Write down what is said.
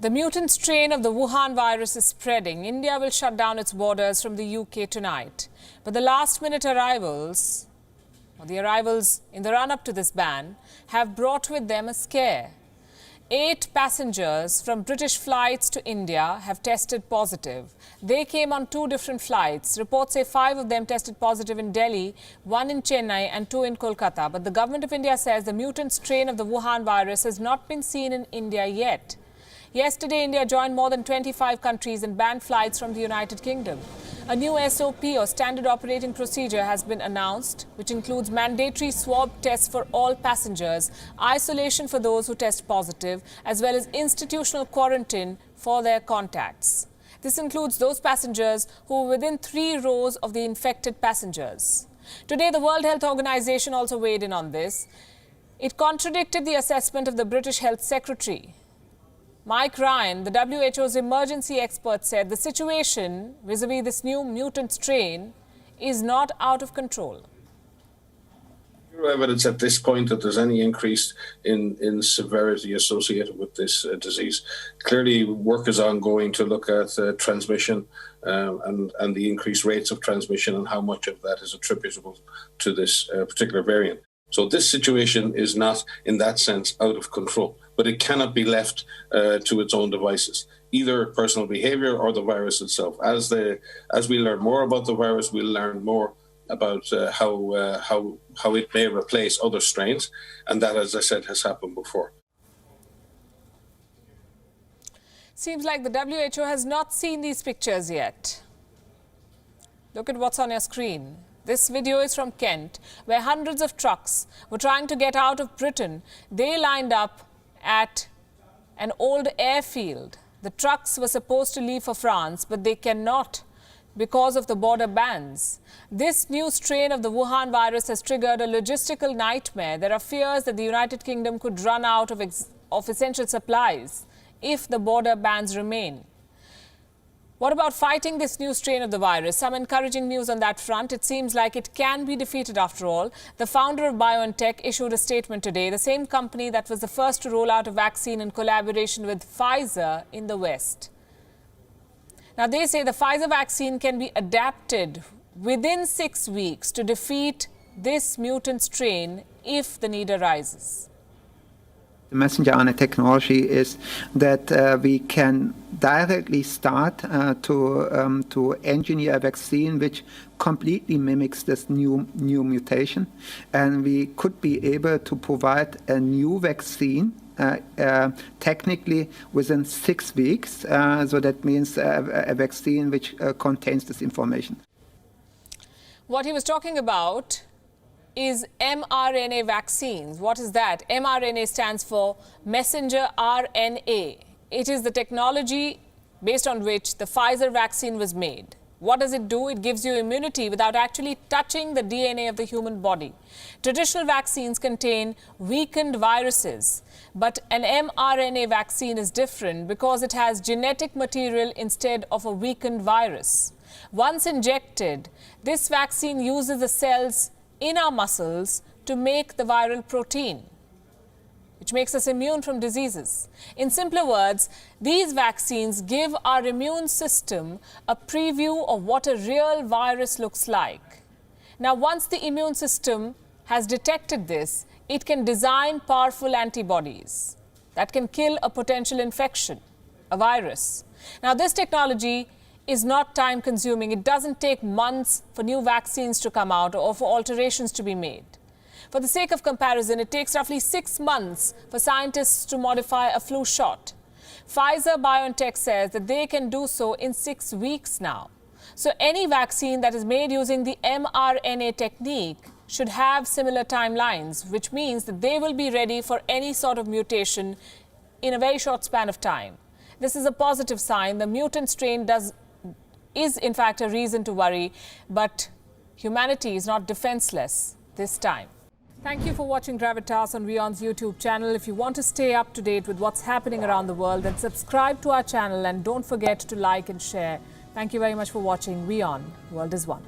The mutant strain of the Wuhan virus is spreading. India will shut down its borders from the UK tonight. But the last-minute arrivals, or the arrivals in the run-up to this ban, have brought with them a scare. 8 passengers from British flights to India have tested positive. They came on 2 different flights. Reports say 5 of them tested positive in Delhi, 1 in Chennai and 2 in Kolkata. But the government of India says the mutant strain of the Wuhan virus has not been seen in India yet. Yesterday, India joined more than 25 countries and banned flights from the United Kingdom. A new SOP or standard operating procedure has been announced, which includes mandatory swab tests for all passengers, isolation for those who test positive, as well as institutional quarantine for their contacts. This includes those passengers who are within 3 rows of the infected passengers. Today, the World Health Organization also weighed in on this. It contradicted the assessment of the British Health Secretary. Mike Ryan, the WHO's emergency expert, said the situation vis-a-vis this new mutant strain is not out of control. No evidence at this point that there's any increase in severity associated with this disease. Clearly, work is ongoing to look at transmission and the increased rates of transmission and how much of that is attributable to this particular variant. So this situation is not, in that sense, out of control, but it cannot be left to its own devices, either personal behavior or the virus itself. As we learn more about the virus, we'll learn more about how it may replace other strains, and that, as I said, has happened before. Seems like the WHO has not seen these pictures yet. Look at what's on your screen. This video is from Kent, where hundreds of trucks were trying to get out of Britain. They lined up at an old airfield. The trucks were supposed to leave for France, but they cannot because of the border bans. This new strain of the Wuhan virus has triggered a logistical nightmare. There are fears that the United Kingdom could run out of essential supplies if the border bans remain. What about fighting this new strain of the virus? Some encouraging news on that front. It seems like it can be defeated after all. The founder of BioNTech issued a statement today, the same company that was the first to roll out a vaccine in collaboration with Pfizer in the West. Now, they say the Pfizer vaccine can be adapted within 6 weeks to defeat this mutant strain if the need arises. The messenger RNA technology is that we can directly start to engineer a vaccine which completely mimics this new mutation, and we could be able to provide a new vaccine technically within 6 weeks. So that means a vaccine which contains this information. What he was talking about is mRNA vaccines. What is that? mRNA stands for messenger RNA. It is the technology based on which the Pfizer vaccine was made. What does it do? It gives you immunity without actually touching the DNA of the human body. Traditional vaccines contain weakened viruses, but an mRNA vaccine is different because it has genetic material instead of a weakened virus. Once injected, this vaccine uses the cells in our muscles to make the viral protein, which makes us immune from diseases. In simpler words, these vaccines give our immune system a preview of what a real virus looks like. Now, once the immune system has detected this, it can design powerful antibodies that can kill a potential infection, a virus. Now, this technology is not time-consuming. It doesn't take months for new vaccines to come out or for alterations to be made. For the sake of comparison, it takes roughly 6 months for scientists to modify a flu shot. Pfizer-BioNTech says that they can do so in 6 weeks now. So any vaccine that is made using the mRNA technique should have similar timelines, which means that they will be ready for any sort of mutation in a very short span of time. This is a positive sign. The mutant strain is in fact a reason to worry, but humanity is not defenseless this time. Thank you for watching Gravitas on WION's YouTube channel. If you want to stay up to date with what's happening around the world, then subscribe to our channel and don't forget to like and share. Thank you very much for watching WION. World is One.